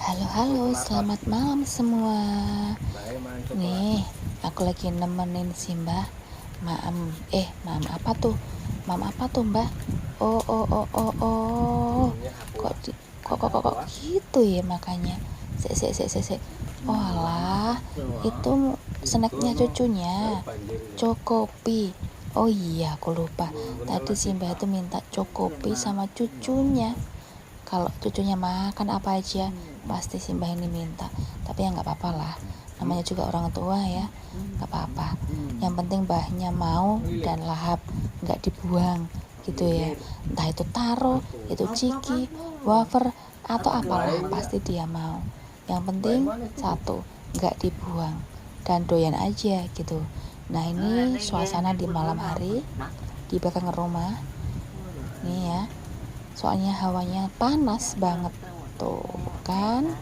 Halo halo, selamat malam semua. Nih, aku lagi nemenin Simbah. Mam apa tuh? Mam apa tuh, Mbah? Oh. Kok gitu ya makanya. Sek. Oh alah, itu snacknya cucunya. Cokopi. Oh iya, aku lupa. Tadi Simbah itu minta Cokopi sama cucunya. Kalau cucunya makan apa aja pasti Simbah ini minta, tapi ya nggak apa-apa lah, namanya juga orang tua ya, nggak apa-apa. Yang penting mbahnya mau dan lahap, nggak dibuang gitu ya, entah itu taro, itu ciki, wafer atau apalah, pasti dia mau. Yang penting satu, nggak dibuang dan doyan aja gitu. Nah, ini suasana di malam hari di belakang rumah nih ya, soalnya hawanya panas banget tuh kan.